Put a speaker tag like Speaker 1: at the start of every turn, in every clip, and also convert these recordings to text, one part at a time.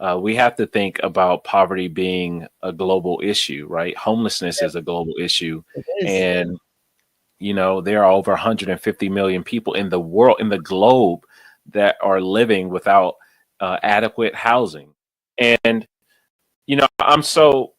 Speaker 1: we have to think about poverty being a global issue, right? Homelessness is a global issue.
Speaker 2: It is.
Speaker 1: And, there are over 150 million people in the world, in the globe, that are living without adequate housing. And, I'm so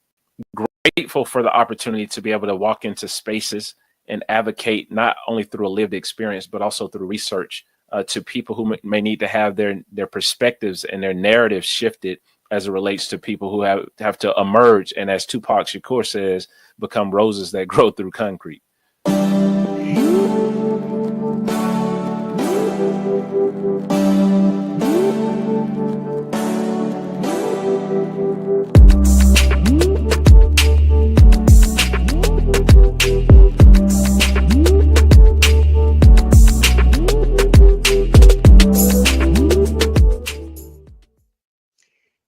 Speaker 1: grateful for the opportunity to be able to walk into spaces and advocate not only through a lived experience, but also through research to people who may need to have their perspectives and their narratives shifted as it relates to people who have to emerge and, as Tupac Shakur says, become roses that grow through concrete.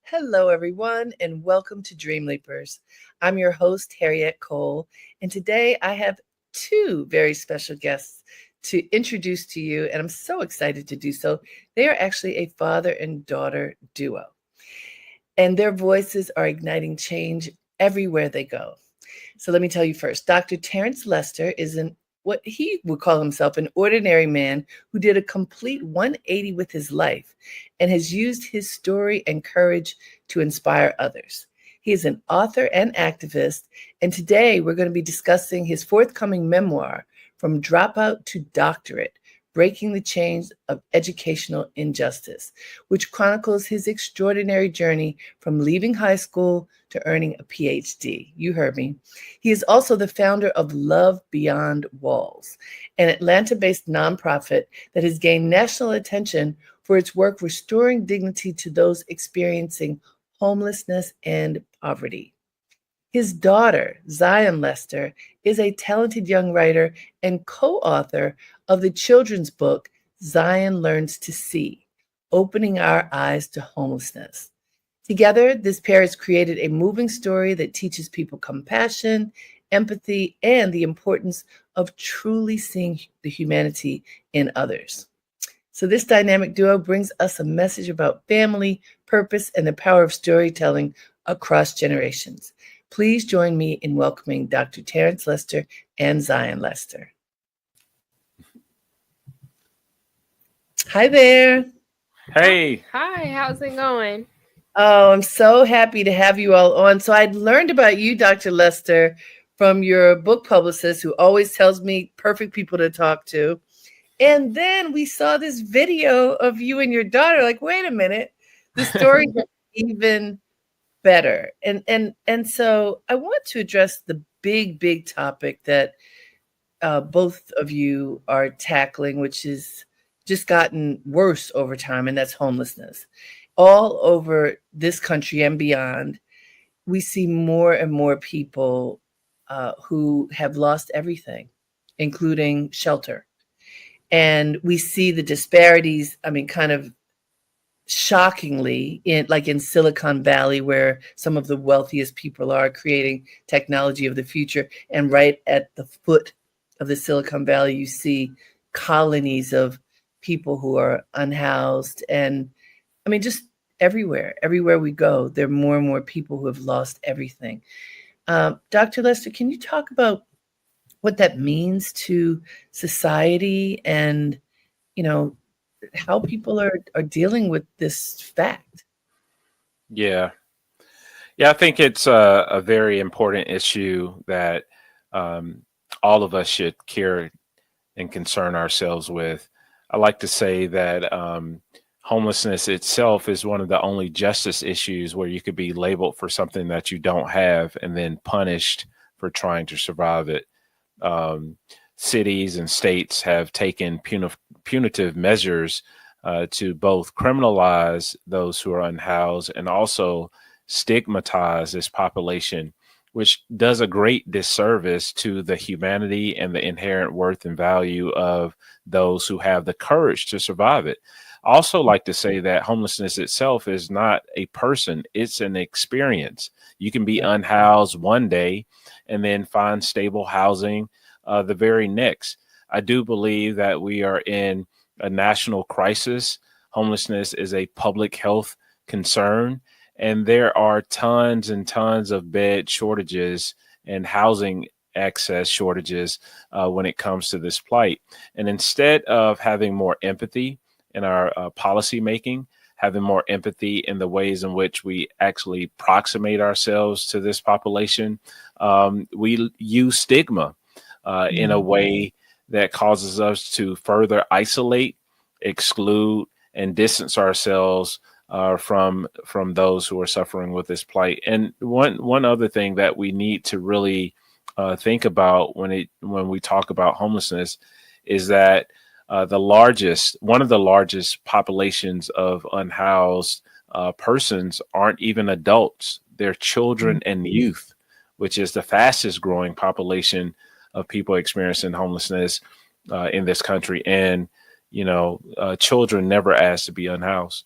Speaker 2: Hello, everyone, and welcome to Dream Leapers. I'm your host, Harriette Cole, and today I have two very special guests to introduce to you, and I'm so excited to do so. They are actually a father and daughter duo, and their voices are igniting change everywhere they go. So let me tell you first, Dr. Terence Lester is what he would call himself an ordinary man who did a complete 180 with his life and has used his story and courage to inspire others. He is an author and activist, and today we're going to be discussing his forthcoming memoir, From Dropout to Doctorate, Breaking the Chains of Educational Injustice, which chronicles his extraordinary journey from leaving high school to earning a PhD. You heard me. He is also the founder of Love Beyond Walls, an Atlanta-based nonprofit that has gained national attention for its work restoring dignity to those experiencing homelessness and poverty. His daughter, Zion Lester, is a talented young writer and co-author of the children's book, Zion Learns to See, Opening Our Eyes to Homelessness. Together, this pair has created a moving story that teaches people compassion, empathy, and the importance of truly seeing the humanity in others. So this dynamic duo brings us a message about family, purpose, and the power of storytelling across generations. Please join me in welcoming Dr. Terence Lester and Zion Lester. Hi there.
Speaker 1: Hey.
Speaker 3: Hi, how's it going?
Speaker 2: Oh, I'm so happy to have you all on. So I'd learned about you, Dr. Lester, from your book publicist who always tells me perfect people to talk to. And then we saw this video of you and your daughter. Like, wait a minute, the story is even better. And so I want to address the big topic that both of you are tackling, which is just gotten worse over time, and that's homelessness. All over this country and beyond, we see more and more people who have lost everything, including shelter. And we see the disparities, kind of shockingly, in Silicon Valley, where some of the wealthiest people are creating technology of the future. And right at the foot of the Silicon Valley, you see colonies of people who are unhoused. And just everywhere we go, there are more and more people who have lost everything. Dr. Lester, can you talk about what that means to society and, how people are dealing with this fact?
Speaker 1: Yeah. I think it's a very important issue that all of us should care and concern ourselves with. I like to say that homelessness itself is one of the only justice issues where you could be labeled for something that you don't have and then punished for trying to survive it. Cities and states have taken punitive measures to both criminalize those who are unhoused and also stigmatize this population, which does a great disservice to the humanity and the inherent worth and value of those who have the courage to survive it. I also like to say that homelessness itself is not a person, it's an experience. You can be unhoused one day and then find stable housing the very next. I do believe that we are in a national crisis. Homelessness is a public health concern. And there are tons and tons of bed shortages and housing access shortages when it comes to this plight. And instead of having more empathy in our policy making, having more empathy in the ways in which we actually approximate ourselves to this population, we use stigma in a way that causes us to further isolate, exclude, and distance ourselves from those who are suffering with this plight. And one other thing that we need to really think about when we talk about homelessness is that one of the largest populations of unhoused persons aren't even adults; they're children and youth, which is the fastest growing population of people experiencing homelessness in this country. And children never asked to be unhoused.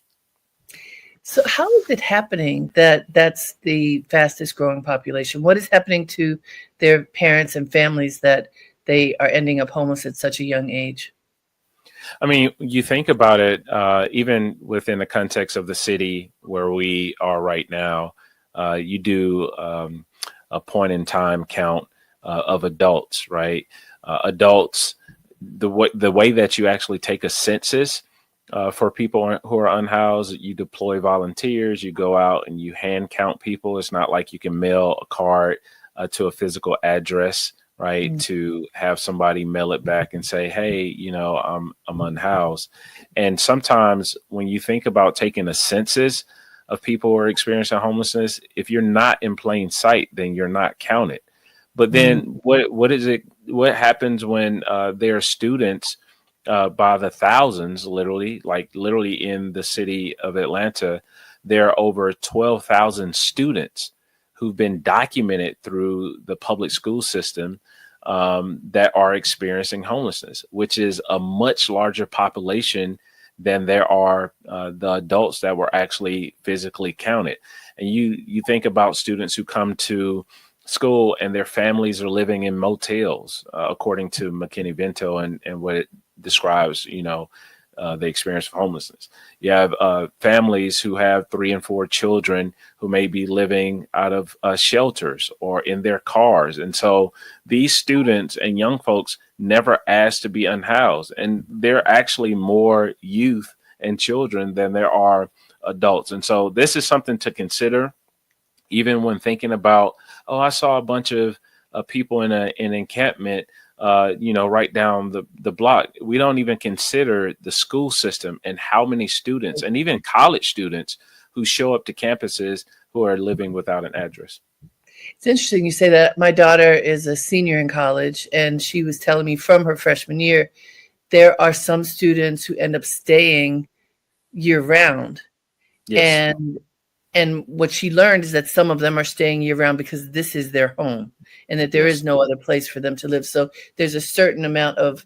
Speaker 2: So how is it happening that that's the fastest growing population? What is happening to their parents and families that they are ending up homeless at such a young age?
Speaker 1: I mean, you think about it, even within the context of the city where we are right now, you do a point in time count of adults, right? Adults, the way that you actually take a census for people who are unhoused, you deploy volunteers, you go out and you hand count people. It's not like you can mail a card to a physical address, right? To have somebody mail it back and say, hey, I'm unhoused. And sometimes when you think about taking a census of people who are experiencing homelessness, if you're not in plain sight, then you're not counted. But then what happens when there are students by the thousands, literally in the city of Atlanta, there are over 12,000 students who've been documented through the public school system that are experiencing homelessness, which is a much larger population than there are the adults that were actually physically counted. And you think about students who come to school and their families are living in motels, according to McKinney-Vento and what it describes, the experience of homelessness. You have families who have 3 and 4 children who may be living out of shelters or in their cars. And so these students and young folks never asked to be unhoused. And there are actually more youth and children than there are adults. And so this is something to consider, even when thinking about, I saw a bunch of people in an encampment right down the block. We don't even consider the school system and how many students and even college students who show up to campuses who are living without an address.
Speaker 2: It's interesting you say that. My daughter is a senior in college, and she was telling me from her freshman year, there are some students who end up staying year round.
Speaker 1: Yes.
Speaker 2: And what she learned is that some of them are staying year round because this is their home and that there is no other place for them to live. So there's a certain amount of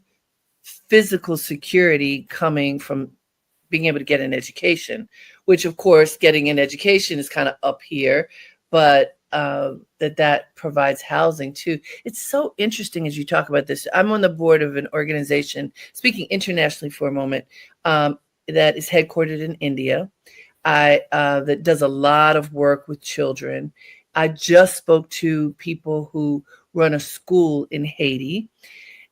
Speaker 2: physical security coming from being able to get an education, which of course getting an education is kind of up here, but that provides housing too. It's so interesting as you talk about this. I'm on the board of an organization, speaking internationally for a moment, that is headquartered in India. That does a lot of work with children. I just spoke to people who run a school in Haiti.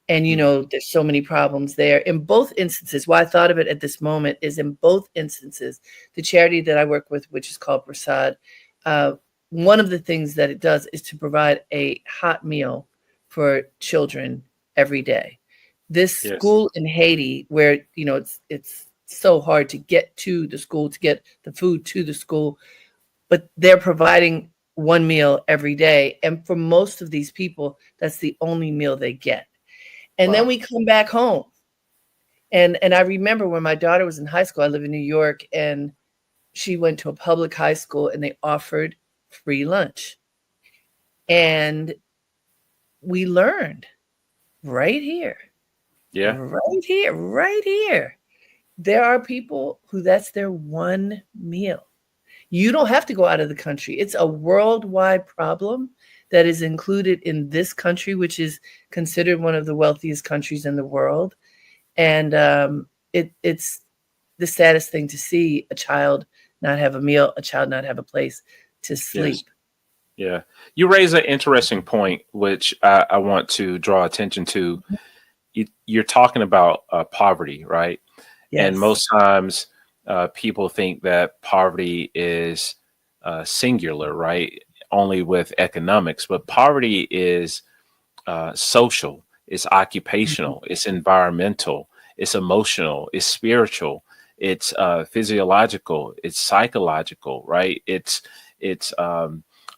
Speaker 2: And, there's so many problems there. In both instances, why I thought of it at this moment is in both instances, the charity that I work with, which is called Prasad, one of the things that it does is to provide a hot meal for children every day. This school in Haiti, where, it's so hard to get to the school, to get the food to the school, but they're providing one meal every day. And for most of these people, that's the only meal they get. And then we come back home. And I remember when my daughter was in high school, I live in New York, and she went to a public high school and they offered free lunch. And we learned right here.
Speaker 1: Yeah.
Speaker 2: Right here. There are people who that's their one meal. You don't have to go out of the country. It's a worldwide problem that is included in this country, which is considered one of the wealthiest countries in the world. And it's the saddest thing to see a child not have a meal, a child not have a place to
Speaker 1: Yes.
Speaker 2: sleep.
Speaker 1: Yeah. You raise an interesting point, which I want to draw attention to. You're talking about poverty, right? And
Speaker 2: Yes.
Speaker 1: most times people think that poverty is singular, right? Only with economics, but poverty is social, it's
Speaker 2: Mhm.
Speaker 1: occupational, it's environmental, it's emotional, it's spiritual, it's physiological, it's psychological, right? It's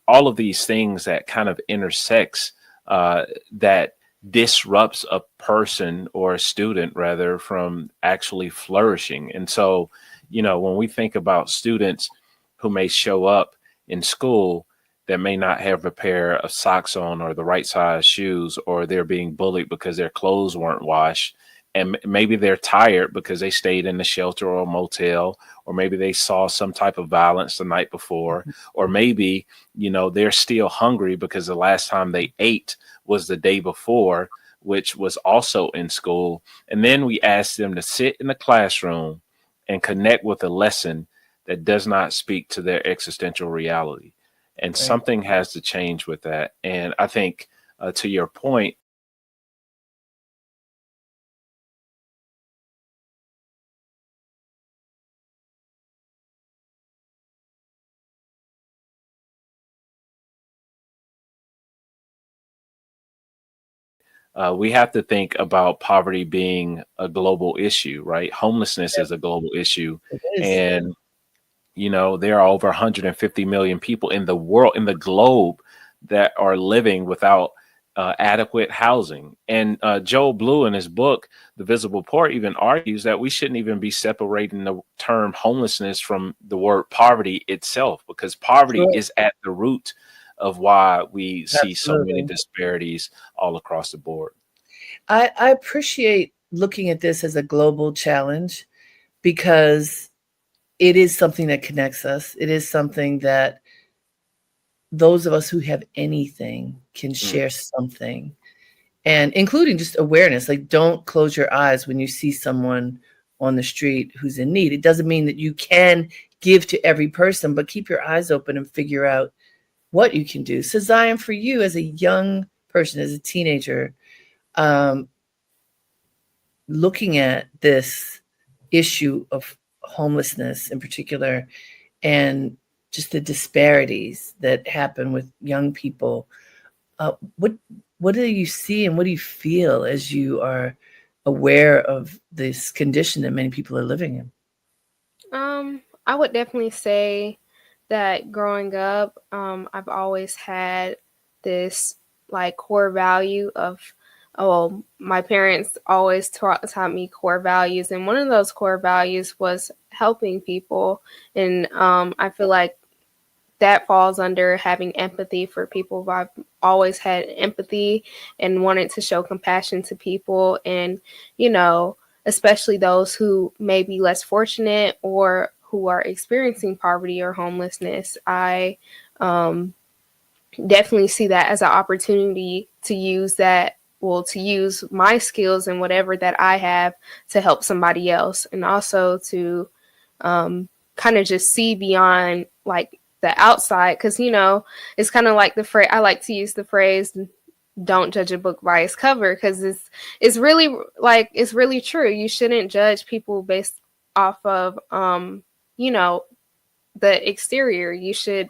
Speaker 1: all of these things that kind of intersects that disrupts a person or a student rather from actually flourishing. And so, when we think about students who may show up in school that may not have a pair of socks on or the right size shoes, or they're being bullied because their clothes weren't washed. And maybe they're tired because they stayed in the shelter or a motel, or maybe they saw some type of violence the night before, or maybe, they're still hungry because the last time they ate was the day before, which was also in school. And then we ask them to sit in the classroom and connect with a lesson that does not speak to their existential reality, and
Speaker 2: Right.
Speaker 1: something has to change with that. And I think, to your point, we have to think about poverty being a global issue, right? Homelessness is a global issue.
Speaker 2: It is.
Speaker 1: And there are over 150 million people in the world, in the globe, that are living without adequate housing. And Joel Blue, in his book, The Visible Poor, even argues that we shouldn't even be separating the term homelessness from the word poverty itself, because poverty
Speaker 2: Sure.
Speaker 1: is at the root of why we see so many
Speaker 2: Absolutely.
Speaker 1: disparities all across the board.
Speaker 2: I appreciate looking at this as a global challenge because it is something that connects us. It is something that those of us who have anything can
Speaker 1: Mm.
Speaker 2: share something, and including just awareness. Like, don't close your eyes when you see someone on the street who's in need. It doesn't mean that you can give to every person, but keep your eyes open and figure out what you can do. So, Zion, for you as a young person, as a teenager, um, looking at this issue of homelessness in particular, and just the disparities that happen with young people, what do you see and what do you feel as you are aware of this condition that many people are living in?
Speaker 3: I would definitely say that growing up, I've always had this like core value of, oh, my parents always taught me core values, and one of those core values was helping people, and I feel like that falls under having empathy for people. I've always had empathy and wanted to show compassion to people, and you know, especially those who may be less fortunate or who are experiencing poverty or homelessness. I um, definitely see that as an opportunity to use that. Well, to use my skills and whatever that I have to help somebody else, and also to kind of just see beyond like the outside, because it's kind of like the phrase. I like to use the phrase, don't judge a book by its cover, because it's really like, it's really true. You shouldn't judge people based off of you know the exterior. You should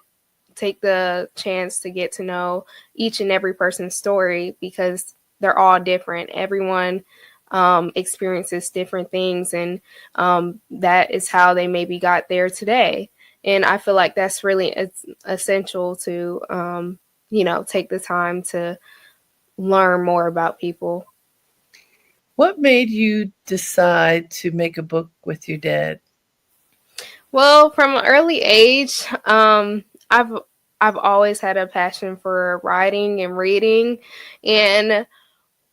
Speaker 3: take the chance to get to know each and every person's story, because they're all different. Everyone experiences different things, and that is how they maybe got there today. And I feel like that's really essential to, take the time to learn more about people.
Speaker 2: What made you decide to make a book with your dad?
Speaker 3: Well, from an early age, I've always had a passion for writing and reading, and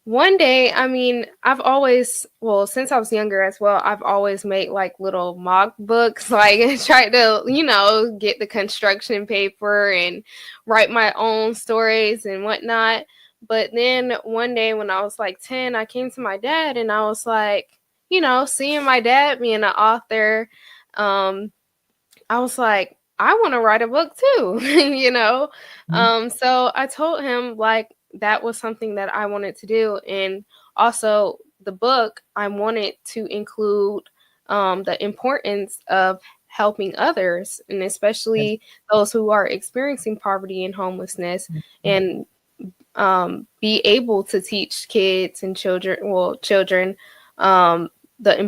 Speaker 3: one day, I mean, I've always, well, since I was younger as well, I've always made like little mock books, like tried to, get the construction paper and write my own stories and whatnot. But then one day when I was like 10, I came to my dad and I was like, seeing my dad being an author, um, I was like, I want to write a book too, you know?
Speaker 2: Mhm.
Speaker 3: So I told him like that was something that I wanted to do. And also the book, I wanted to include the importance of helping others, and
Speaker 2: Yes.
Speaker 3: especially those who are experiencing poverty and homelessness,
Speaker 2: Mhm.
Speaker 3: and be able to teach kids and children, the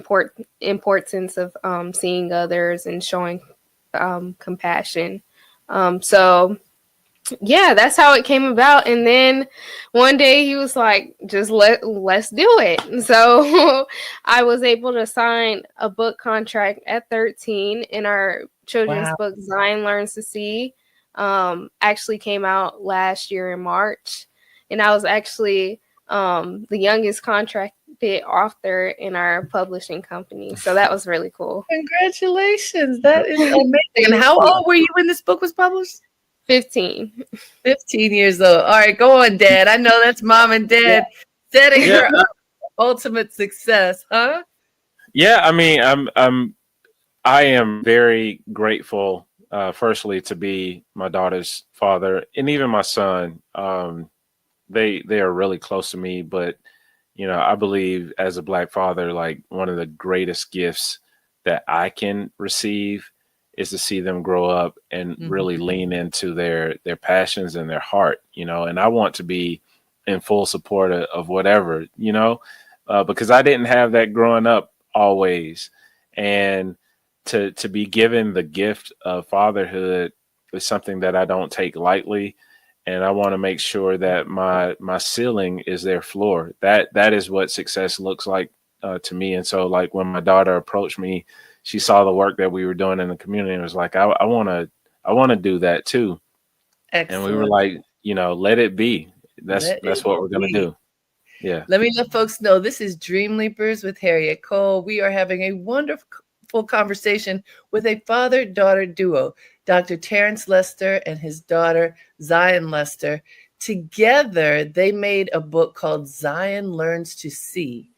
Speaker 3: importance of seeing others and showing compassion. So yeah, that's how it came about. And then one day he was like, just let's do it. And so I was able to sign a book contract at 13, and our children's
Speaker 2: Wow.
Speaker 3: book Zion Learns to See actually came out last year in March. And I was actually the youngest contracted author in our publishing company. So that was really cool.
Speaker 2: Congratulations. That is amazing. And
Speaker 3: Thank
Speaker 2: how
Speaker 3: you.
Speaker 2: old were you when this book was published?
Speaker 3: 15.
Speaker 2: 15 years old. All right, go on, Dad. I know that's mom and dad setting
Speaker 1: Yeah,
Speaker 2: her up for ultimate success, huh?
Speaker 1: yeah. I mean, I am very grateful, firstly, to be my daughter's father, and even my son. They are really close to me, but I believe as a Black father, like one of the greatest gifts that I can receive is to see them grow up and really
Speaker 2: Mhm.
Speaker 1: lean into their passions and their heart. And I want to be in full support of whatever, because I didn't have that growing up always, and to be given the gift of fatherhood is something that I don't take lightly, and I want to make sure that my ceiling is their floor. That is what success looks like to me. And so, like when my daughter approached me, she saw the work that we were doing in the community and was like, I want to do that too. And we were
Speaker 2: Excellent.
Speaker 1: like, let it be. That's
Speaker 2: Let
Speaker 1: that's
Speaker 2: it
Speaker 1: what we're gonna
Speaker 2: be.
Speaker 1: do. Yeah.
Speaker 2: Let me let folks know this is Dream Leapers with Harriette Cole. We are having a wonderful conversation with a father daughter duo, Dr. Terence Lester and his daughter, Zion Lester. Together, they made a book called Zion Learns to See,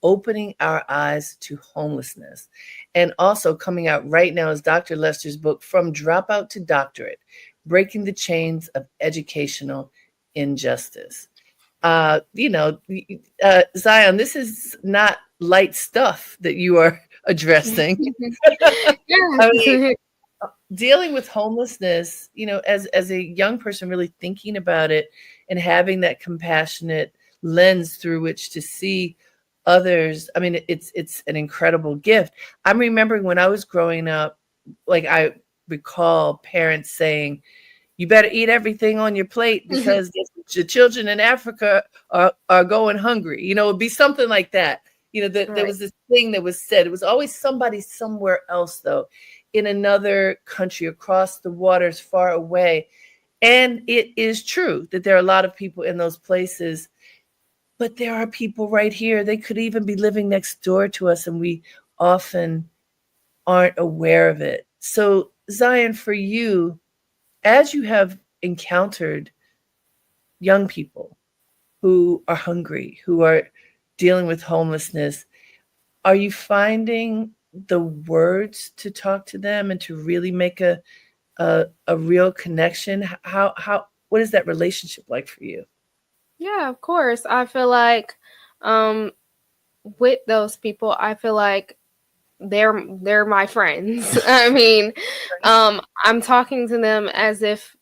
Speaker 2: Opening Our Eyes to Homelessness. And also coming out right now is Dr. Lester's book, From Dropout to Doctorate, Breaking the Chains of Educational Injustice. Zion, this is not light stuff that you are addressing. I mean,
Speaker 3: Yeah.
Speaker 2: dealing with homelessness, as a young person, really thinking about it and having that compassionate lens through which to see others. I mean, it's an incredible gift. I'm remembering when I was growing up, like I recall parents saying, you better eat everything on your plate because the children in Africa are going hungry. It'd be something like that. There
Speaker 3: Right.
Speaker 2: was this thing that was said. It was always somebody somewhere else, though, in another country, across the waters, far away. And it is true that there are a lot of people in those places, but there are people right here. They could even be living next door to us, and we often aren't aware of it. So, Zion, for you, as you have encountered young people who are hungry, who are dealing with homelessness, are you finding the words to talk to them and to really make a real connection? What is that relationship like for you?
Speaker 3: Yeah, of course. I feel like um with those people, I feel like they're my friends. I mean, I'm talking to them as if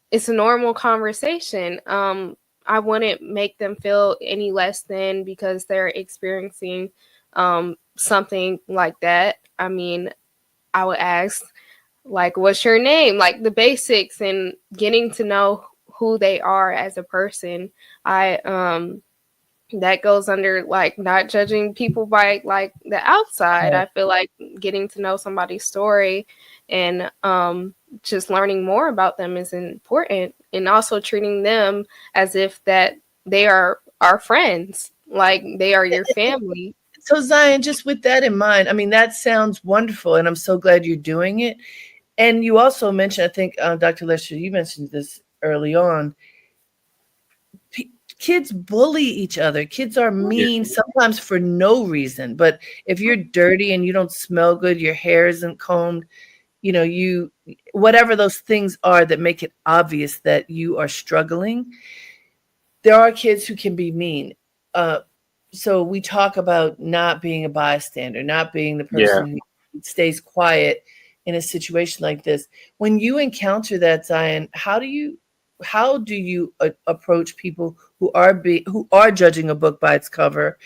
Speaker 3: it's a normal conversation. I wouldn't make them feel any less than because they're experiencing something like that. I mean, I would ask like, what's your name? Like the basics, and getting to know who they are as a person. I that goes under like not judging people by like the outside.
Speaker 2: Right.
Speaker 3: I feel like getting to know somebody's story and just learning more about them is important, and also treating them as if that they are our friends, like they are your family.
Speaker 2: So, Zion, just with that in mind, I mean, that sounds wonderful, and I'm so glad you're doing it. And you also mentioned, I think, Dr. Lester, you mentioned this early on. Kids bully each other. Kids are
Speaker 1: Yeah.
Speaker 2: mean sometimes for no reason. But if you're dirty and you don't smell good, your hair isn't combed, you whatever those things are that make it obvious that you are struggling. There are kids who can be mean. So we talk about not being a bystander, not being the
Speaker 1: Yeah.
Speaker 2: person who stays quiet in a situation like this. When you encounter that, Zion, how do you approach people who are judging a book by its cover?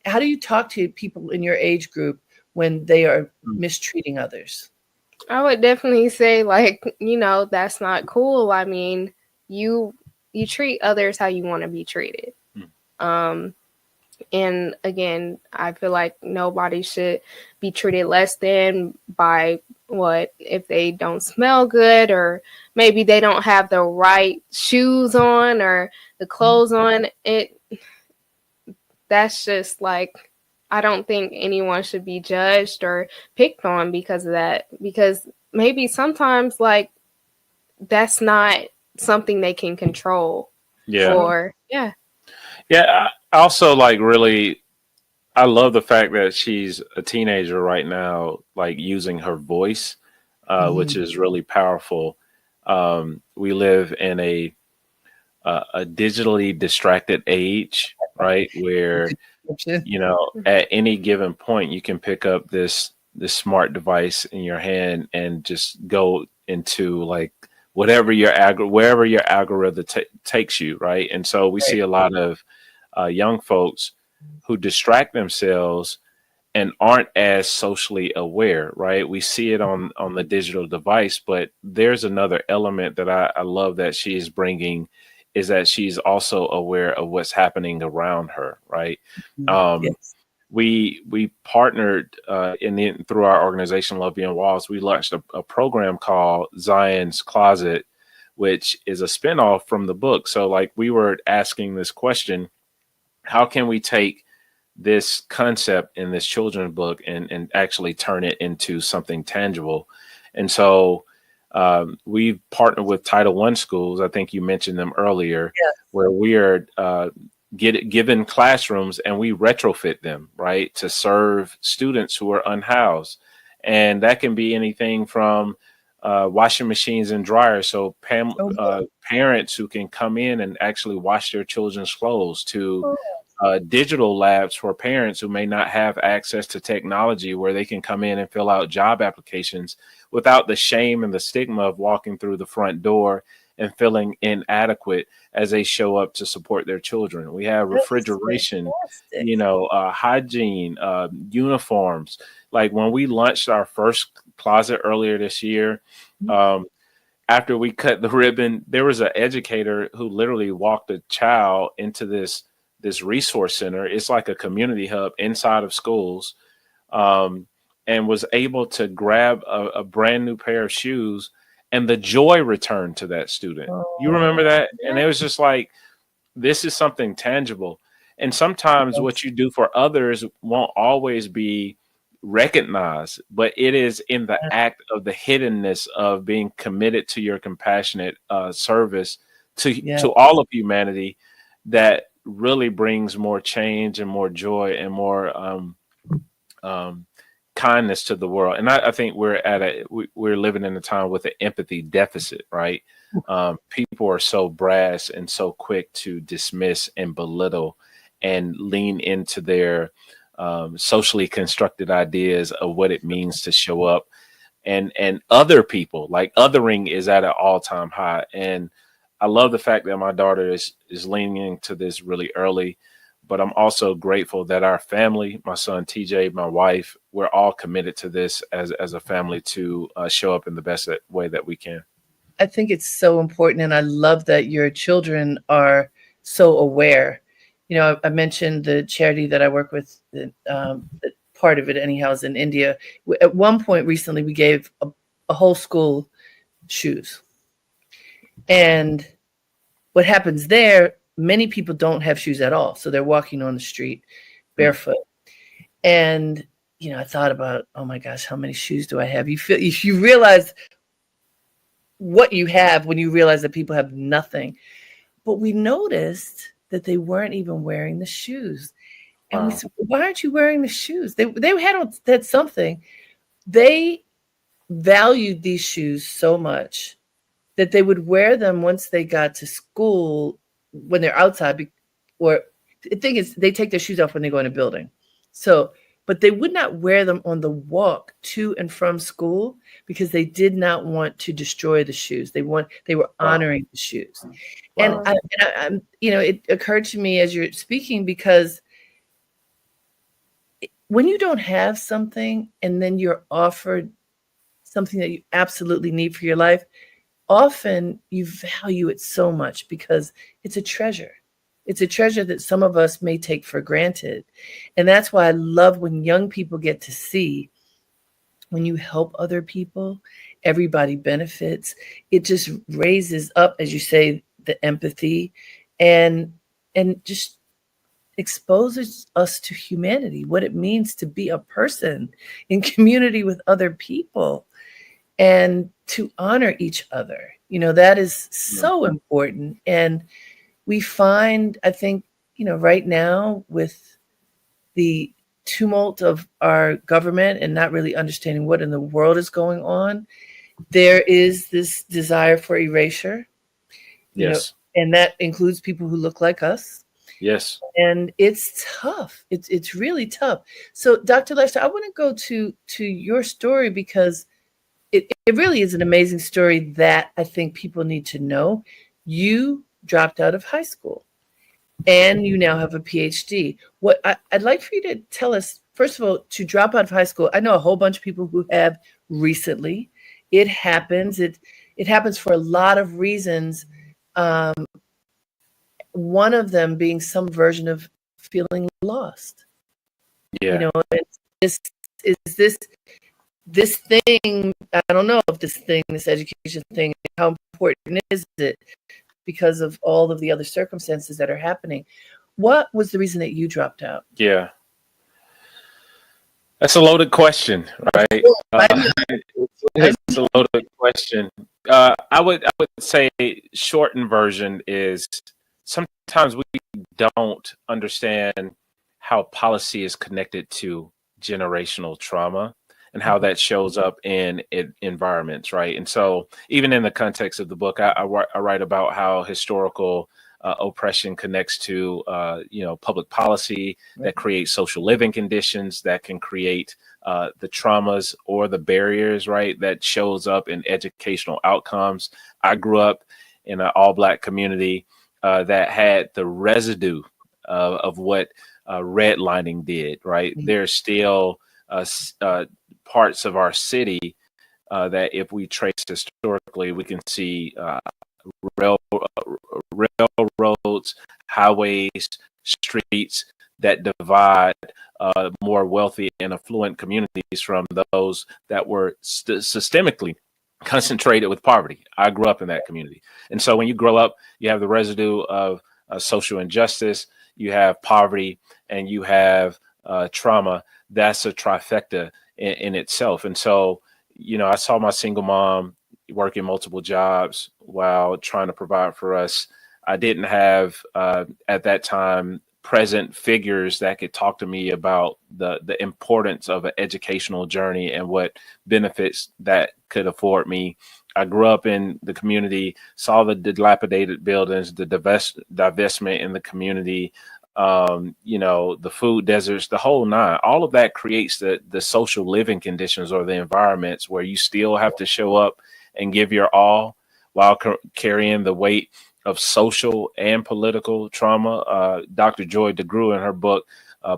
Speaker 2: How do you talk to people in your age group when they are mistreating others?
Speaker 3: I would definitely say, like, that's not cool. I mean, you treat others how you want to be treated. And again, I feel like nobody should be treated less than by if they don't smell good, or maybe they don't have the right shoes on or the clothes on. That's just like, I don't think anyone should be judged or picked on because of that, because maybe sometimes, like, that's not something they can control.
Speaker 1: Yeah.
Speaker 3: Yeah.
Speaker 1: Yeah. I also I love the fact that she's a teenager right now, like using her voice, which is really powerful. We live in a digitally distracted age, right? Where, at any given point, you can pick up this smart device in your hand and just go into like wherever your algorithm takes you, right? And so we see a lot of young folks who distract themselves and aren't as socially aware, right? We see it on the digital device, but there's another element that I love that she's bringing, is that she's also aware of what's happening around her, right?
Speaker 2: Yes.
Speaker 1: We partnered through our organization Love Beyond Walls. We launched a program called Zion's Closet, which is a spinoff from the book. So like we were asking this question: how can we take this concept in this children's book and actually turn it into something tangible? And so we've partnered with Title I schools. I think you mentioned them earlier, where we are given classrooms and we retrofit them, right, to serve students who are unhoused. And that can be anything from washing machines and dryers, so parents who can come in and actually wash their children's clothes, to digital labs for parents who may not have access to technology, where they can come in and fill out job applications without the shame and the stigma of walking through the front door and feeling inadequate as they show up to support their children. We have refrigeration, hygiene, uniforms. Like when we launched our first closet earlier this year, after we cut the ribbon, there was an educator who literally walked a child into this resource center. It's like a community hub inside of schools, and was able to grab a brand new pair of shoes, and the joy returned to that student. You remember that? And it was just like, this is something tangible. And sometimes what you do for others won't always be recognized, but it is in the act of the hiddenness of being committed to your compassionate service to all of humanity that really brings more change and more joy and more kindness to the world. And I think we're living in a time with an empathy deficit, right? People are so brash and so quick to dismiss and belittle and lean into their socially constructed ideas of what it means to show up. And other people, like othering is at an all-time high. And I love the fact that my daughter is leaning into this really early, but I'm also grateful that our family, my son TJ, my wife, we're all committed to this as a family to show up in the best way that we can.
Speaker 2: I think it's so important, and I love that your children are so aware. I mentioned the charity that I work with, part of it anyhow is in India. At one point recently, we gave a whole school shoes. And what happens there, many people don't have shoes at all. So they're walking on the street barefoot. And, I thought about, oh my gosh, how many shoes do I have? You realize what you have when you realize that people have nothing. But we noticed that they weren't even wearing the shoes. And we said, why aren't you wearing the shoes? They had something. They valued these shoes so much that they would wear them once they got to school when they're outside. Or the thing is, they take their shoes off when they go in a building. So, but they would not wear them on the walk to and from school because they did not want to destroy the shoes. They were honoring the shoes. And
Speaker 1: Wow.
Speaker 2: I'm, it occurred to me as you're speaking, because when you don't have something and then you're offered something that you absolutely need for your life, often you value it so much because it's a treasure. It's a treasure that some of us may take for granted. And that's why I love when young people get to see when you help other people, everybody benefits. It just raises up, as you say, the empathy and just exposes us to humanity, what it means to be a person in community with other people and to honor each other. That is so important. And we find, I think, right now with the tumult of our government and not really understanding what in the world is going on, there is this desire for erasure.
Speaker 1: Yes.
Speaker 2: And that includes people who look like us.
Speaker 1: Yes.
Speaker 2: And it's tough. It's really tough. So, Dr. Lester, I want to go to your story because it really is an amazing story that I think people need to know. You dropped out of high school and you now have a PhD. What I'd like for you to tell us, first of all, to drop out of high school. I know a whole bunch of people who have recently. It happens. It happens for a lot of reasons. One of them being some version of feeling lost.
Speaker 1: Yeah.
Speaker 2: This thing, I don't know if this education thing, how important is it because of all of the other circumstances that are happening? What was the reason that you dropped out?
Speaker 1: Yeah. That's a loaded question, right? It's a loaded question. I would say shortened version is sometimes we don't understand how policy is connected to generational trauma and how that shows up in environments, right? And so even in the context of the book, I write about how historical oppression connects to, public policy that creates social living conditions that can create the traumas or the barriers, right, that shows up in educational outcomes. I grew up in an all-Black community that had the residue of what redlining did, right? There's still parts of our city that if we trace historically, we can see railroads, highways, streets that divide more wealthy and affluent communities from those that were systemically concentrated with poverty. I grew up in that community. And so when you grow up, you have the residue of social injustice, you have poverty, and you have trauma. That's a trifecta in itself. And so, I saw my single mom working multiple jobs while trying to provide for us. I didn't have, at that time, present figures that could talk to me about the importance of an educational journey and what benefits that could afford me. I grew up in the community, saw the dilapidated buildings, the divestment in the community, the food deserts, the whole nine. All of that creates the social living conditions or the environments where you still have to show up and give your all while carrying the weight of social and political trauma. Dr. Joy DeGruy, in her book,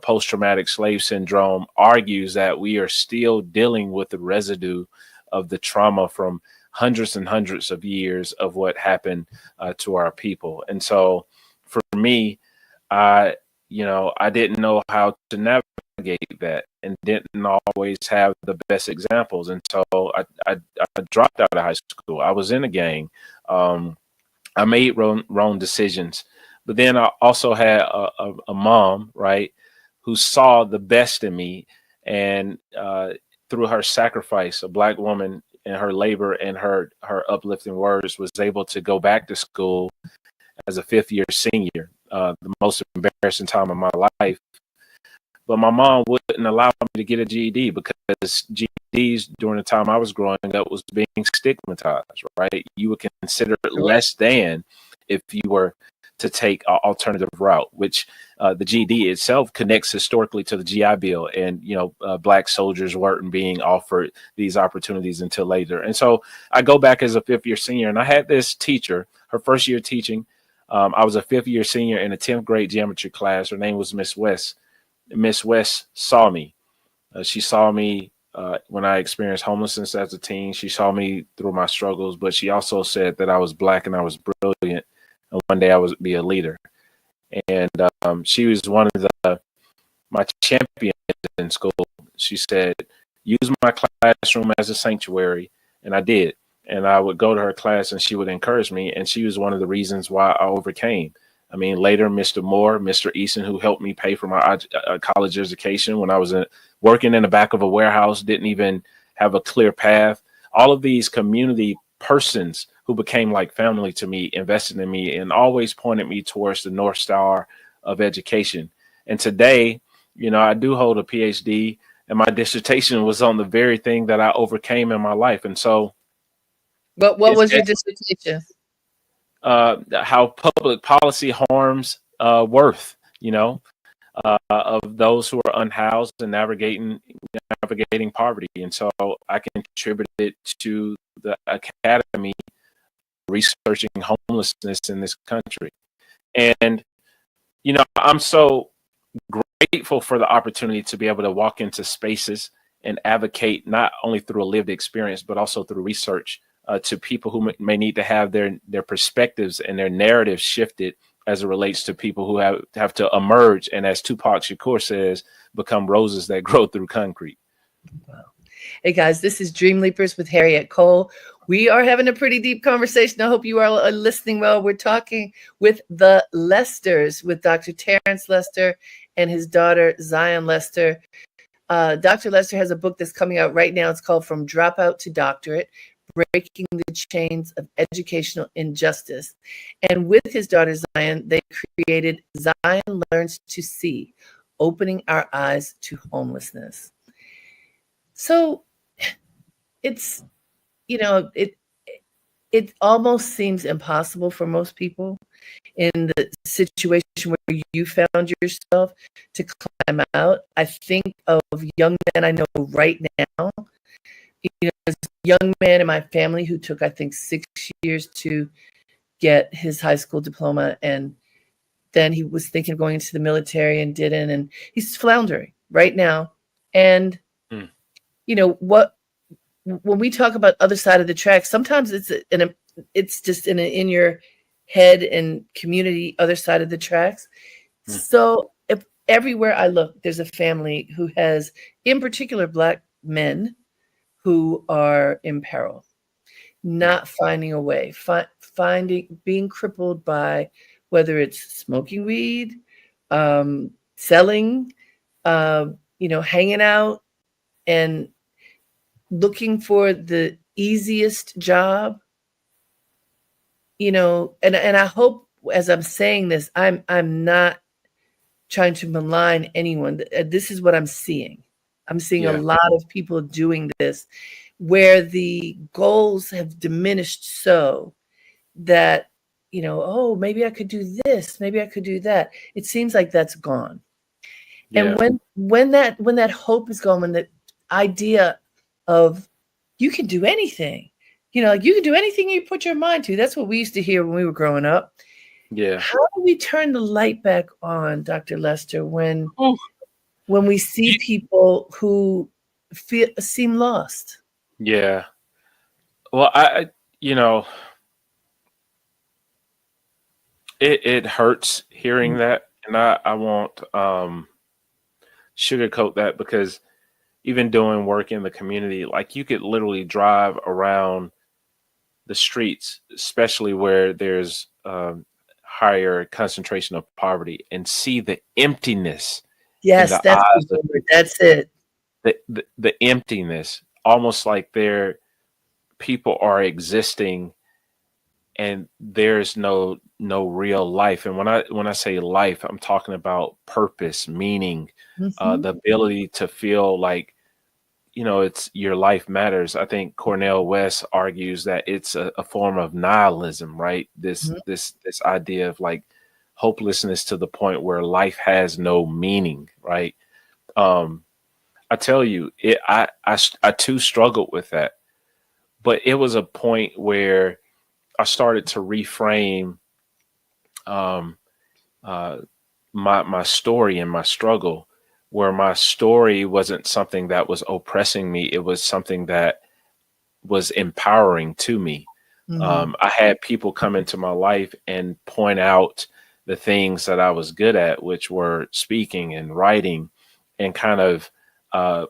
Speaker 1: Post-Traumatic Slave Syndrome, argues that we are still dealing with the residue of the trauma from hundreds and hundreds of years of what happened to our people. And so for me, I didn't know how to navigate that and didn't always have the best examples. And so I dropped out of high school. I was in a gang. I made wrong decisions, but then I also had a mom, right, who saw the best in me, and through her sacrifice, a Black woman in her labor and her uplifting words was able to go back to school as a fifth-year senior, the most embarrassing time of my life. But my mom wouldn't allow me to get a GED because GED GEDs during the time I was growing up was being stigmatized, right? You would consider it
Speaker 2: Sure.
Speaker 1: less than if you were to take an alternative route, which the GED itself connects historically to the GI Bill, and Black soldiers weren't being offered these opportunities until later. And so I go back as a fifth-year senior, and I had this teacher, her first year teaching. I was a fifth-year senior in a 10th grade geometry class. Her name was Miss West. Miss West saw me. She saw me when I experienced homelessness as a teen. She saw me through my struggles, but she also said that I was Black and I was brilliant. And one day I would be a leader. And she was one of my champions in school. She said, use my classroom as a sanctuary. And I did. And I would go to her class and she would encourage me. And she was one of the reasons why I overcame. I mean, later, Mr. Moore, Mr. Eason, who helped me pay for my college education when I was working in the back of a warehouse, didn't even have a clear path. All of these community persons who became like family to me, invested in me, and always pointed me towards the North Star of education. And today, I do hold a PhD, and my dissertation was on the very thing that I overcame in my life. And so,
Speaker 2: what was your dissertation?
Speaker 1: How public policy harms worth, of those who are unhoused and navigating poverty. And so I contributed to the academy researching homelessness in this country. And, I'm so grateful for the opportunity to be able to walk into spaces and advocate not only through a lived experience, but also through research to people who may need to have their perspectives and their narratives shifted as it relates to people who have to emerge. And as Tupac Shakur says, become roses that grow through concrete.
Speaker 2: Wow. Hey guys, this is Dream Leapers with Harriette Cole. We are having a pretty deep conversation. I hope you are listening well. We're talking with the Lesters, with Dr. Terence Lester and his daughter, Zion Lester. Dr. Lester has a book that's coming out right now. It's called From Dropout to Doctorate, Breaking the Chains of Educational Injustice. And with his daughter, Zion, they created Zion Learns to See, Opening Our Eyes to Homelessness. So it's, it almost seems impossible for most people in the situation where you found yourself to climb out. I think of young men I know right now. There's a young man in my family who took, I think, 6 years to get his high school diploma. And then he was thinking of going into the military and didn't. And he's floundering right now. And, when we talk about other side of the tracks, sometimes it's just in your head and community, other side of the tracks. So if everywhere I look, there's a family who has, in particular, Black men who are in peril, not finding a way, being crippled by whether it's smoking weed, selling, hanging out, and looking for the easiest job, and I hope as I'm saying this, I'm not trying to malign anyone. This is what I'm seeing. I'm seeing a lot of people doing this where the goals have diminished so that, maybe I could do this, maybe I could do that. It seems like that's gone. Yeah. And when that hope is gone, when the idea of you can do anything, you can do anything you put your mind to. That's what we used to hear when we were growing up.
Speaker 1: Yeah.
Speaker 2: How do we turn the light back on, Dr. Lester, when we see people who seem lost?
Speaker 1: Yeah. Well, it hurts hearing that, and I won't sugarcoat that, because even doing work in the community, like you could literally drive around the streets, especially where there's higher concentration of poverty, and see the emptiness.
Speaker 2: Yes, that's it.
Speaker 1: The emptiness, almost like people are existing and there's no real life. And when I say life, I'm talking about purpose, meaning, the ability to feel like it's your life matters. I think Cornel West argues that it's a form of nihilism, right?
Speaker 2: Mhm.
Speaker 1: This idea of like hopelessness to the point where life has no meaning, right? Um, I tell you, I too struggled with that, but it was a point where I started to reframe um, uh, my story and my struggle, where my story wasn't something that was oppressing me. It was something that was empowering to me.
Speaker 2: Mhm.
Speaker 1: I had people come into my life and point out the things that I was good at, which were speaking and writing, and kind of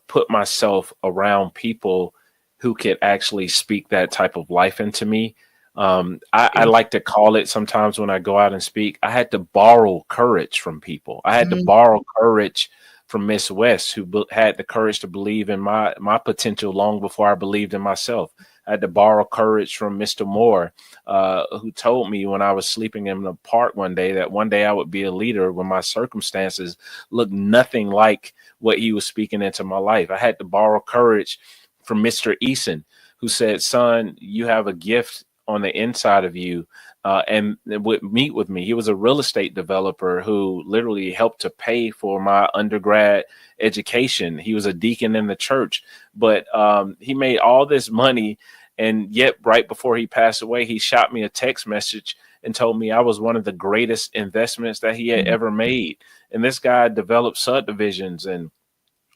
Speaker 1: put myself around people who could actually speak that type of life into me. I like to call it sometimes when I go out and speak, I had to borrow courage from people. I had to
Speaker 2: Mhm.
Speaker 1: borrow courage from Miss West, who had the courage to believe in my potential long before I believed in myself. I had to borrow courage from Mr. Moore, who told me when I was sleeping in the park one day that one day I would be a leader when my circumstances looked nothing like what he was speaking into my life. I had to borrow courage from Mr. Eason, who said, "Son, you have a gift on the inside of you." And would meet with me. He was a real estate developer who literally helped to pay for my undergrad education. He was a deacon in the church, but he made all this money. And yet, right before he passed away, he shot me a text message and told me I was one of the greatest investments that he had
Speaker 2: Mhm.
Speaker 1: ever made. And this guy developed subdivisions and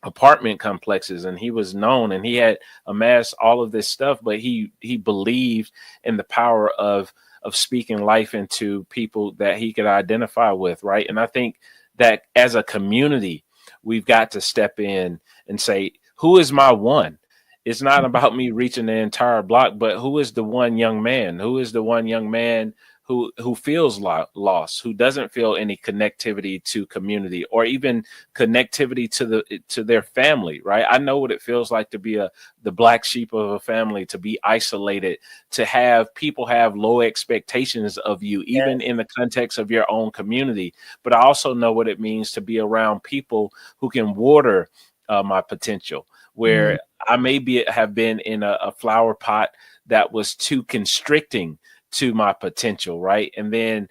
Speaker 1: apartment complexes, and he was known, and he had amassed all of this stuff, but he believed in the power of speaking life into people that he could identify with, right? And I think that as a community, we've got to step in and say, who is my one? It's not about me reaching the entire block, but who is the one young man? Who is the one young man who feels lost, who doesn't feel any connectivity to community or even connectivity to their family, right? I know what it feels like to be the black sheep of a family, to be isolated, to have people have low expectations of you, even
Speaker 2: Yes.
Speaker 1: in the context of your own community. But I also know what it means to be around people who can water my potential,
Speaker 2: Mhm.
Speaker 1: where I maybe have been in a flower pot that was too constricting to my potential, right? And then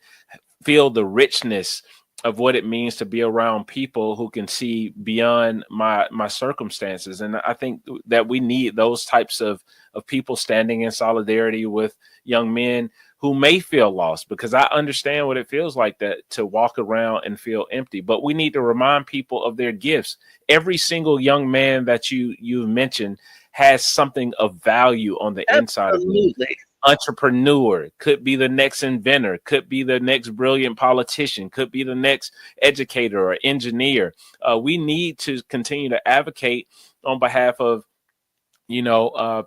Speaker 1: feel the richness of what it means to be around people who can see beyond my circumstances. And I think that we need those types of people standing in solidarity with young men who may feel lost, because I understand what it feels like that to walk around and feel empty. But we need to remind people of their gifts. Every single young man that you've mentioned has something of value on the inside of him.
Speaker 2: Absolutely.
Speaker 1: Entrepreneur, could be the next inventor, could be the next brilliant politician, could be the next educator or engineer. We need to continue to advocate on behalf of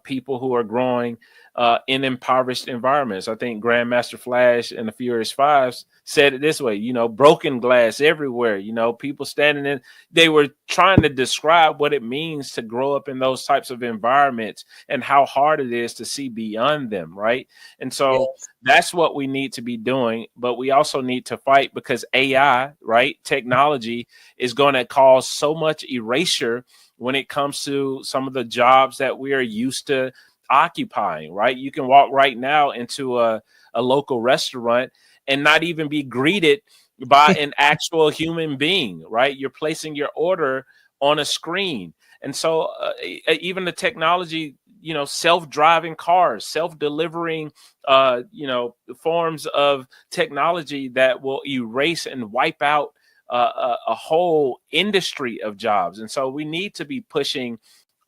Speaker 1: people who are growing in impoverished environments. I think Grandmaster Flash and the Furious Fives said it this way, broken glass everywhere, people standing in, they were trying to describe what it means to grow up in those types of environments and how hard it is to see beyond them, right? And so
Speaker 2: Yes.
Speaker 1: that's what we need to be doing, but we also need to fight, because AI, right, technology is going to cause so much erasure when it comes to some of the jobs that we are used to occupying, right? You can walk right now into a local restaurant and not even be greeted by an actual human being, right? You're placing your order on a screen. And so even the technology, self-driving cars, self-delivering, forms of technology that will erase and wipe out a whole industry of jobs. And so we need to be pushing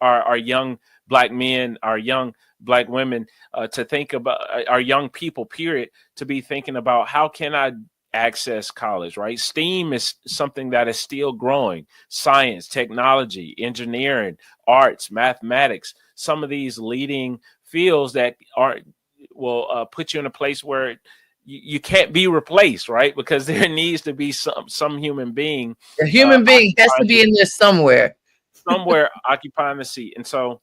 Speaker 1: our young black men, our young black women, to think about our young people, period, to be thinking about how can I access college, right? STEAM is something that is still growing. Science, technology, engineering, arts, mathematics, some of these leading fields that will put you in a place where you can't be replaced, right? Because there needs to be some human being
Speaker 2: A human being has to
Speaker 1: occupying
Speaker 2: be in there somewhere.
Speaker 1: somewhere occupying the seat. And so,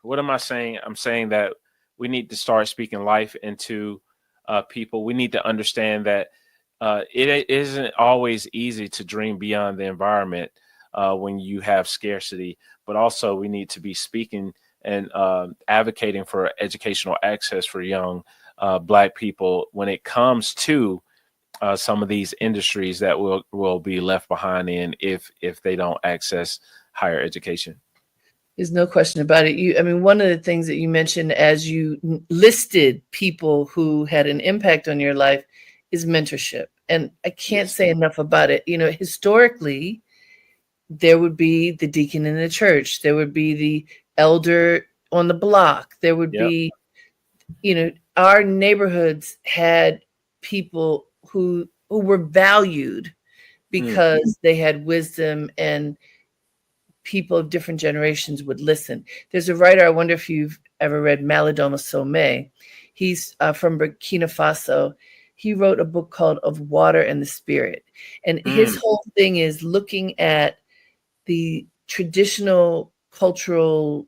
Speaker 1: what am I saying? I'm saying that we need to start speaking life into people. We need to understand that it isn't always easy to dream beyond the environment. when you have scarcity, but also we need to be speaking and advocating for educational access for young Black people when it comes to some of these industries that will be left behind in if they don't access higher education.
Speaker 2: There's no question about it. I mean, one of the things that you mentioned as you listed people who had an impact on your life is mentorship. And I can't say enough about it. You know, historically, there would be the deacon in the church, there would be the elder on the block, there would be, you know, our neighborhoods had people who were valued because they had wisdom, and people of different generations would listen. There's a writer, I wonder if you've ever read Malidoma Somé. He's from Burkina Faso. He wrote a book called Of Water and the Spirit. And his whole thing is looking at the traditional cultural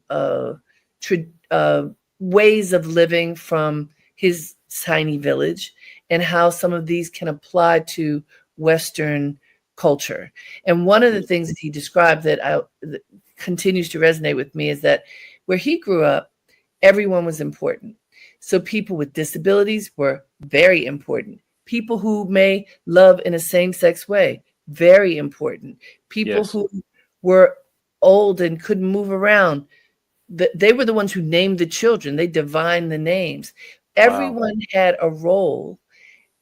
Speaker 2: ways of living from his tiny village and how some of these can apply to Western culture. And one of the things that he described that continues to resonate with me is that where he grew up, everyone was important. So people with disabilities were very important. People who may love in a same-sex way, very important. People who were old and couldn't move around, they were the ones who named the children. They divined the names. Everyone had a role,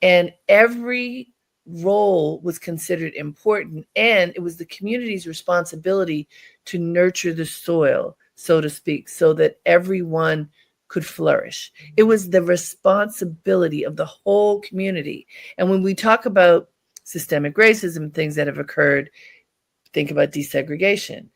Speaker 2: and every role was considered important, and it was the community's responsibility to nurture the soil, so to speak, so that everyone could flourish. It was the responsibility of the whole community. And when we talk about systemic racism, things that have occurred, think about desegregation.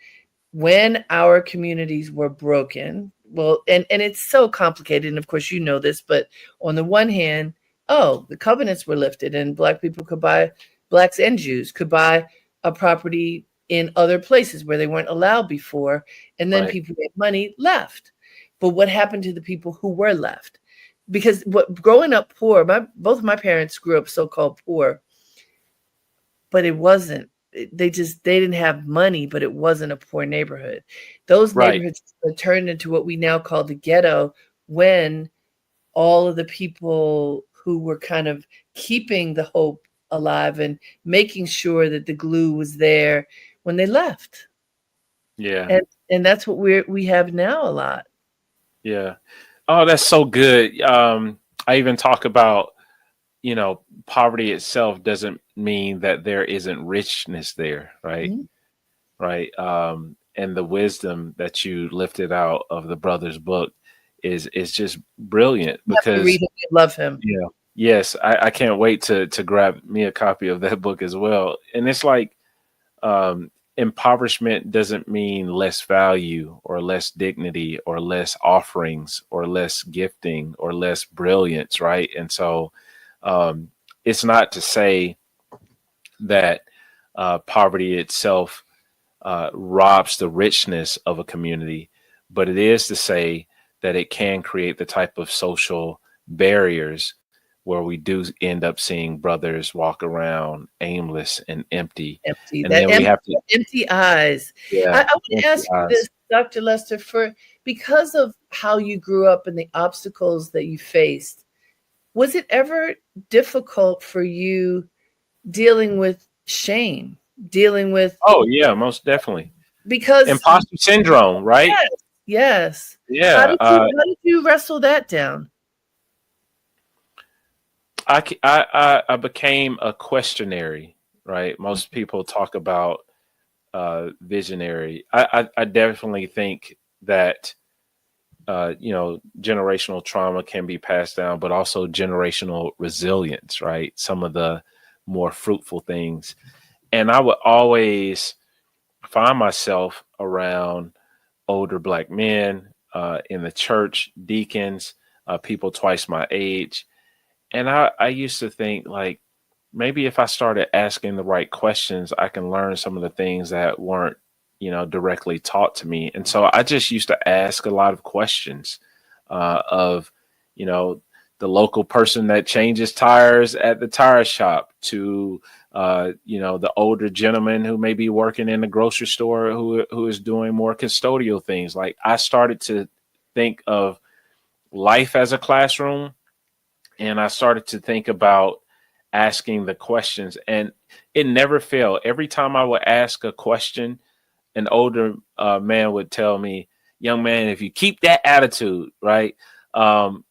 Speaker 2: When our communities were broken, well, and it's so complicated, and of course you know this, but on the one hand, the covenants were lifted and Black people could buy, Blacks and Jews could buy a property in other places where they weren't allowed before. And then people with money left. But what happened to the people who were left? Because growing up poor, both of my parents grew up so-called poor, but it wasn't. They didn't have money, but it wasn't a poor neighborhood. Those neighborhoods turned into what we now call the ghetto when all of the people who were kind of keeping the hope alive and making sure that the glue was there when they left.
Speaker 1: Yeah.
Speaker 2: And that's what we have now a lot.
Speaker 1: Yeah. Oh, that's so good. I even talk about, you know, poverty itself doesn't mean that there isn't richness there, right? Right. And the wisdom that you lifted out of the brother's book is just brilliant because
Speaker 2: read him, you love him.
Speaker 1: Yeah. Yes. I can't wait to grab me a copy of that book as well. And it's like impoverishment doesn't mean less value or less dignity or less offerings or less gifting or less brilliance, right? And so it's not to say that poverty itself robs the richness of a community, but it is to say that it can create the type of social barriers where we do end up seeing brothers walk around aimless and empty. And then we have to
Speaker 2: empty eyes.
Speaker 1: Yeah,
Speaker 2: I want to ask you this, Dr. Lester, because of how you grew up and the obstacles that you faced, was it ever difficult for you dealing with shame, dealing with?
Speaker 1: Oh yeah, most definitely.
Speaker 2: Because
Speaker 1: imposter syndrome, right?
Speaker 2: Yes.
Speaker 1: Yeah.
Speaker 2: How did you wrestle that down?
Speaker 1: I became a questionary, right? Most people talk about visionary. I definitely think that generational trauma can be passed down, but also generational resilience, right? Some of the more fruitful things. And I would always find myself around older Black men in the church, deacons, people twice my age. And I used to think, like, maybe if I started asking the right questions, I can learn some of the things that weren't, directly taught to me. And so I just used to ask a lot of questions of, the local person that changes tires at the tire shop to The older gentleman who may be working in the grocery store who is doing more custodial things. Like, I started to think of life as a classroom, and I started to think about asking the questions, and it never failed. Every time I would ask a question, an older man would tell me, "Young man, if you keep that attitude, right,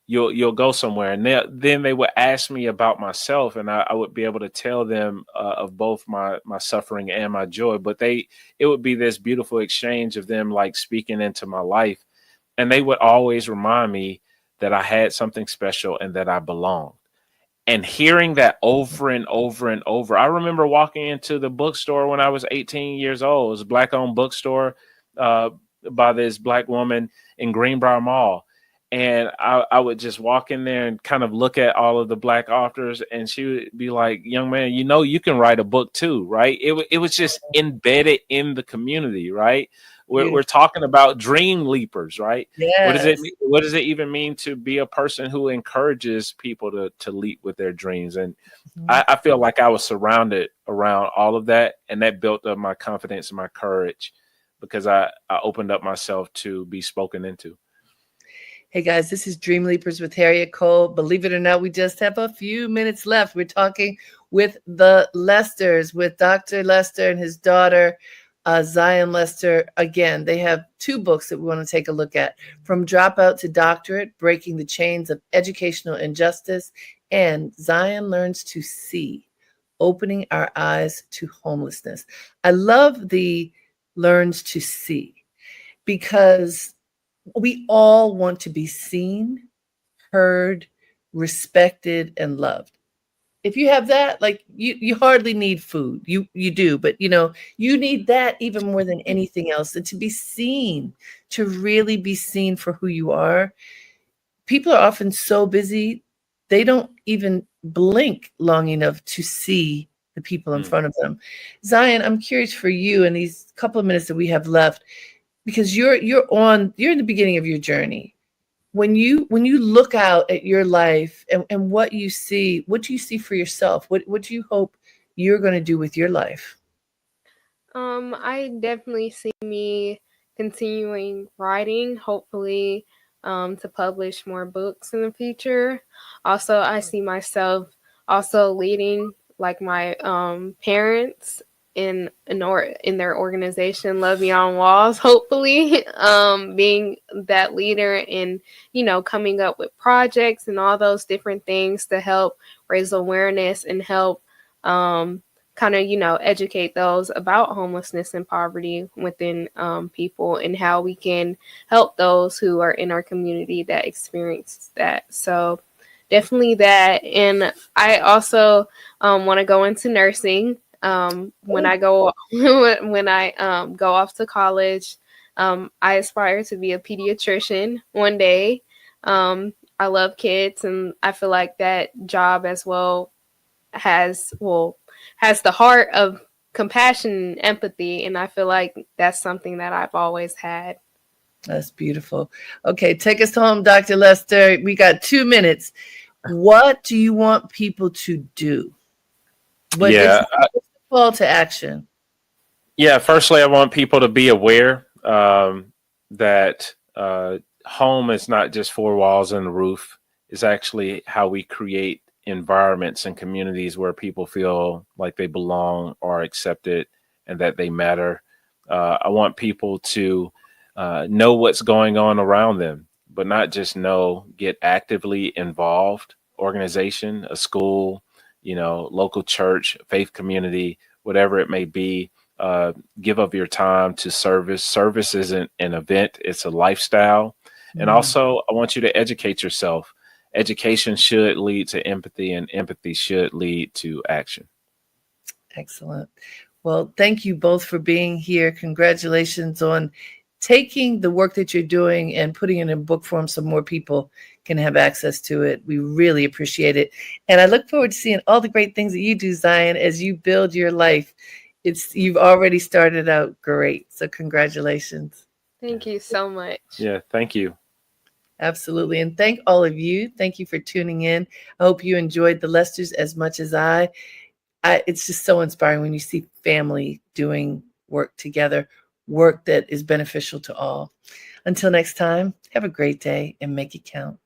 Speaker 1: you'll go somewhere." And then they would ask me about myself, and I would be able to tell them of both my suffering and my joy. But it would be this beautiful exchange of them like speaking into my life, and they would always remind me that I had something special and that I belonged. And hearing that over and over and over, I remember walking into the bookstore when I was 18 years old. It was a Black-owned bookstore by this Black woman in Greenbrier Mall. And I would just walk in there and kind of look at all of the Black authors, and she would be like, "Young man, you can write a book too," right? It was just embedded in the community, right? We're talking about dream leapers, right?
Speaker 2: Yes.
Speaker 1: What does it even mean to be a person who encourages people to leap with their dreams? And I feel like I was surrounded around all of that, and that built up my confidence and my courage because I opened up myself to be spoken into.
Speaker 2: Hey guys, this is Dream Leapers with Harriette Cole. Believe it or not, we just have a few minutes left. We're talking with the Lesters, with Dr. Lester and his daughter, Zion Lester. Again, they have 2 books that we want to take a look at: From Dropout to Doctorate, Breaking the Chains of Educational Injustice, and Zion Learns to See, Opening Our Eyes to Homelessness. I love the learns to see because we all want to be seen, heard, respected, and loved. If you have that, like you hardly need food. You do, but you need that even more than anything else. And to be seen, to really be seen for who you are. People are often so busy, they don't even blink long enough to see the people in front of them. Zion, I'm curious for you in these couple of minutes that we have left, because you're in the beginning of your journey. When you look out at your life and what do you see for yourself? What do you hope you're going to do with your life?
Speaker 3: I definitely see me continuing writing, hopefully to publish more books in the future. Also, I see myself also leading like my parents in their organization, Love Beyond Walls, hopefully being that leader and coming up with projects and all those different things to help raise awareness and help kind of educate those about homelessness and poverty within people, and how we can help those who are in our community that experience that. So definitely that. And I also want to go into nursing. When I go go off to college, I aspire to be a pediatrician one day. I love kids, and I feel like that job as well has the heart of compassion and empathy, and I feel like that's something that I've always had.
Speaker 2: That's beautiful. Okay, take us home, Dr. Lester. We got 2 minutes. What do you want people to do? What's the call to action?
Speaker 1: Yeah, firstly, I want people to be aware that home is not just 4 walls and a roof. It's actually how we create environments and communities where people feel like they belong, or accepted, and that they matter. I want people to know what's going on around them, but not just know, get actively involved. Organization, a school, local church, faith community, whatever it may be. Give of your time to service. Service isn't an event, it's a lifestyle. And also, I want you to educate yourself. Education should lead to empathy, and empathy should lead to action.
Speaker 2: Excellent. Well, thank you both for being here. Congratulations on taking the work that you're doing and putting it in book form so more people can have access to it. We really appreciate it. And I look forward to seeing all the great things that you do, Zion, as you build your life. You've already started out great. So congratulations.
Speaker 3: Thank you so much.
Speaker 1: Yeah, thank you.
Speaker 2: Absolutely. And thank all of you. Thank you for tuning in. I hope you enjoyed the Lesters as much as I. It's just so inspiring when you see family doing work together, work that is beneficial to all. Until next time, have a great day and make it count.